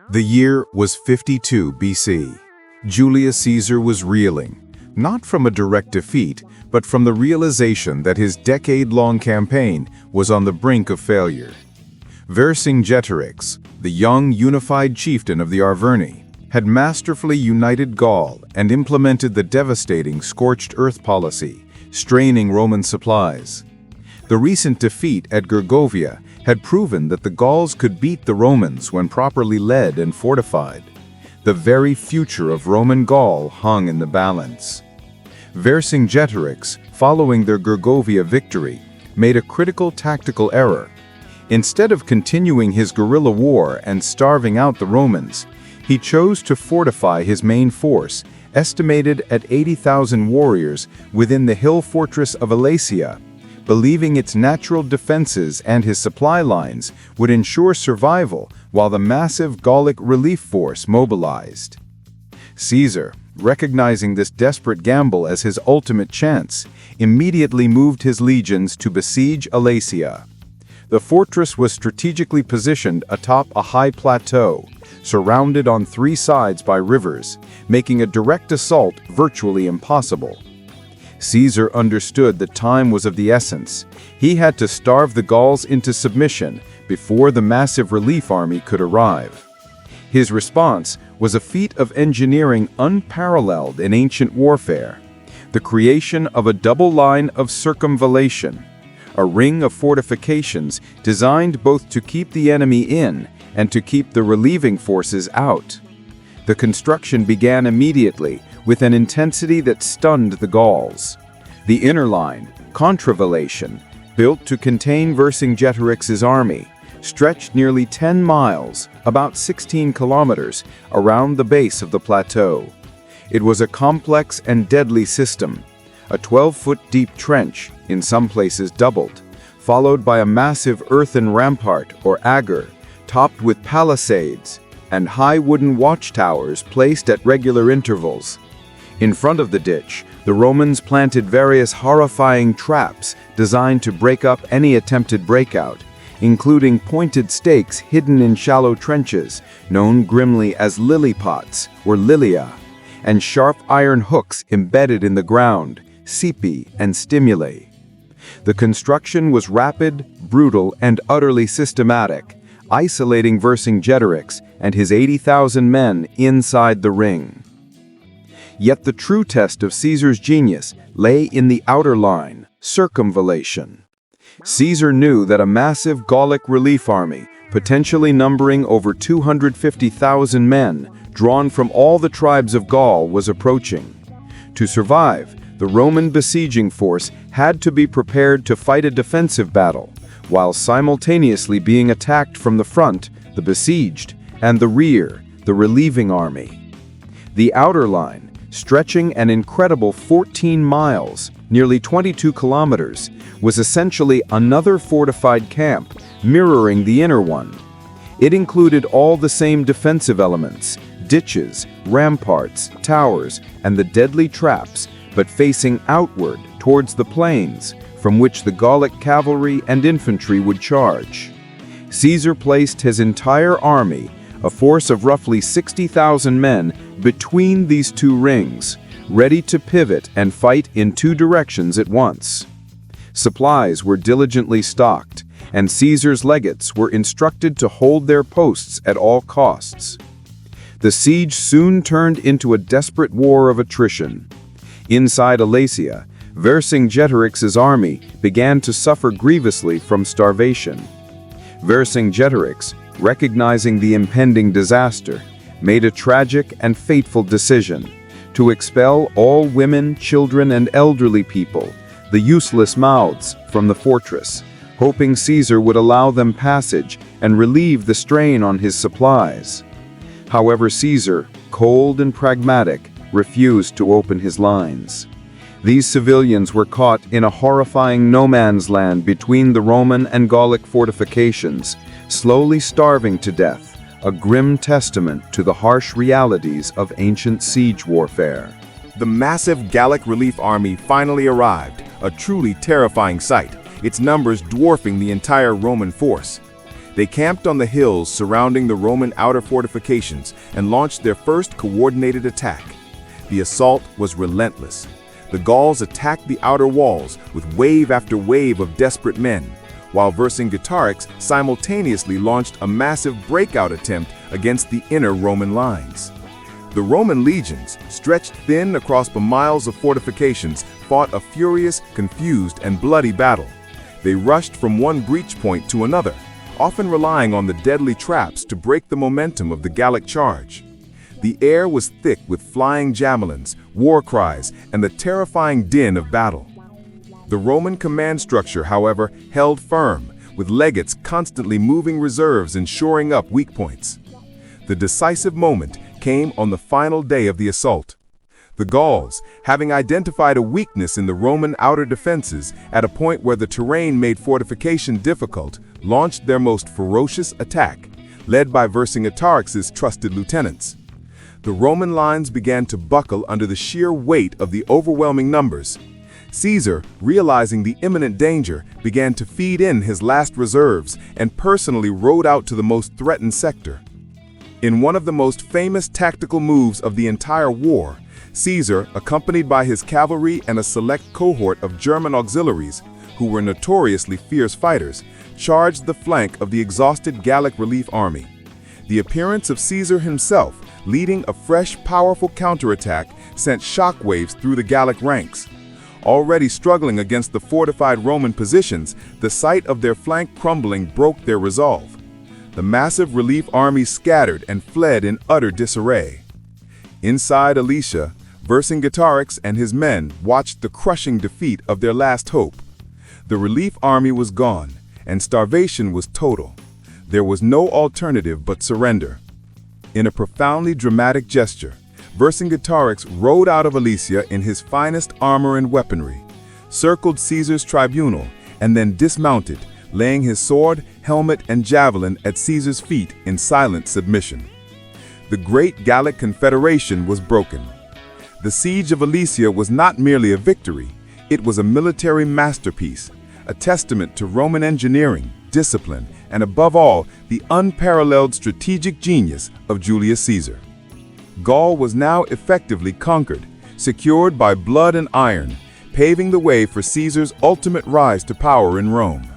The year was 52 BC. Julius Caesar was reeling, not from a direct defeat, but from the realization that his decade-long campaign was on the brink of failure. Vercingetorix, the young unified chieftain of the Arverni, had masterfully united Gaul and implemented the devastating scorched earth policy, straining Roman supplies. The recent defeat at Gergovia had proven that the Gauls could beat the Romans when properly led and fortified. The very future of Roman Gaul hung in the balance. Vercingetorix, following their Gergovia victory, made a critical tactical error. Instead of continuing his guerrilla war and starving out the Romans, he chose to fortify his main force, estimated at 80,000 warriors, within the hill fortress of Alesia, believing its natural defenses and his supply lines would ensure survival while the massive Gallic relief force mobilized. Caesar, recognizing this desperate gamble as his ultimate chance, immediately moved his legions to besiege Alesia. The fortress was strategically positioned atop a high plateau, surrounded on three sides by rivers, making a direct assault virtually impossible. Caesar understood that time was of the essence. He had to starve the Gauls into submission before the massive relief army could arrive. His response was a feat of engineering unparalleled in ancient warfare: the creation of a double line of circumvallation, a ring of fortifications designed both to keep the enemy in and to keep the relieving forces out. The construction began immediately, with an intensity that stunned the Gauls. The inner line, contravallation, built to contain Vercingetorix's army, stretched nearly 10 miles, about 16 kilometers, around the base of the plateau. It was a complex and deadly system, a 12-foot-deep trench, in some places doubled, followed by a massive earthen rampart or agger, topped with palisades, and high wooden watchtowers placed at regular intervals. In front of the ditch, the Romans planted various horrifying traps designed to break up any attempted breakout, including pointed stakes hidden in shallow trenches, known grimly as lily pots or lilia, and sharp iron hooks embedded in the ground, sipi and stimuli. The construction was rapid, brutal, and utterly systematic, isolating Vercingetorix and his 80,000 men inside the ring. Yet the true test of Caesar's genius lay in the outer line, circumvallation. Caesar knew that a massive Gallic relief army, potentially numbering over 250,000 men, drawn from all the tribes of Gaul, was approaching. To survive, the Roman besieging force had to be prepared to fight a defensive battle, while simultaneously being attacked from the front, the besieged, and the rear, the relieving army. The outer line, stretching an incredible 14 miles, nearly 22 kilometers, was essentially another fortified camp, mirroring the inner one. It included all the same defensive elements, ditches, ramparts, towers, and the deadly traps, but facing outward towards the plains, from which the Gallic cavalry and infantry would charge. Caesar placed his entire army, a force of roughly 60,000 men, between these two rings, ready to pivot and fight in two directions at once. Supplies were diligently stocked, and Caesar's legates were instructed to hold their posts at all costs. The siege soon turned into a desperate war of attrition. Inside Alesia, Vercingetorix's army began to suffer grievously from starvation. Vercingetorix, recognizing the impending disaster, made a tragic and fateful decision: to expel all women, children, and elderly people, the useless mouths, from the fortress, hoping Caesar would allow them passage and relieve the strain on his supplies. However, Caesar, cold and pragmatic, refused to open his lines. These civilians were caught in a horrifying no-man's land between the Roman and Gallic fortifications, slowly starving to death, a grim testament to the harsh realities of ancient siege warfare. The massive Gallic relief army finally arrived, a truly terrifying sight, its numbers dwarfing the entire Roman force. They camped on the hills surrounding the Roman outer fortifications and launched their first coordinated attack. The assault was relentless. The Gauls attacked the outer walls with wave after wave of desperate men, while Vercingetorix simultaneously launched a massive breakout attempt against the inner Roman lines. The Roman legions, stretched thin across the miles of fortifications, fought a furious, confused, and bloody battle. They rushed from one breach point to another, often relying on the deadly traps to break the momentum of the Gallic charge. The air was thick with flying javelins, war cries, and the terrifying din of battle. The Roman command structure, however, held firm, with legates constantly moving reserves and shoring up weak points. The decisive moment came on the final day of the assault. The Gauls, having identified a weakness in the Roman outer defenses at a point where the terrain made fortification difficult, launched their most ferocious attack, led by Vercingetorix's trusted lieutenants. The Roman lines began to buckle under the sheer weight of the overwhelming numbers. Caesar, realizing the imminent danger, began to feed in his last reserves and personally rode out to the most threatened sector. In one of the most famous tactical moves of the entire war, Caesar, accompanied by his cavalry and a select cohort of German auxiliaries, who were notoriously fierce fighters, charged the flank of the exhausted Gallic relief army. The appearance of Caesar himself, leading a fresh, powerful counterattack, sent shockwaves through the Gallic ranks. Already struggling against the fortified Roman positions, the sight of their flank crumbling broke their resolve. The massive relief army scattered and fled in utter disarray. Inside Alesia, Vercingetorix and his men watched the crushing defeat of their last hope. The relief army was gone, and starvation was total. There was no alternative but surrender. In a profoundly dramatic gesture, Vercingetorix rode out of Alesia in his finest armor and weaponry, circled Caesar's tribunal, and then dismounted, laying his sword, helmet, and javelin at Caesar's feet in silent submission. The great Gallic confederation was broken. The siege of Alesia was not merely a victory, it was a military masterpiece, a testament to Roman engineering, discipline, and above all, the unparalleled strategic genius of Julius Caesar. Gaul was now effectively conquered, secured by blood and iron, paving the way for Caesar's ultimate rise to power in Rome.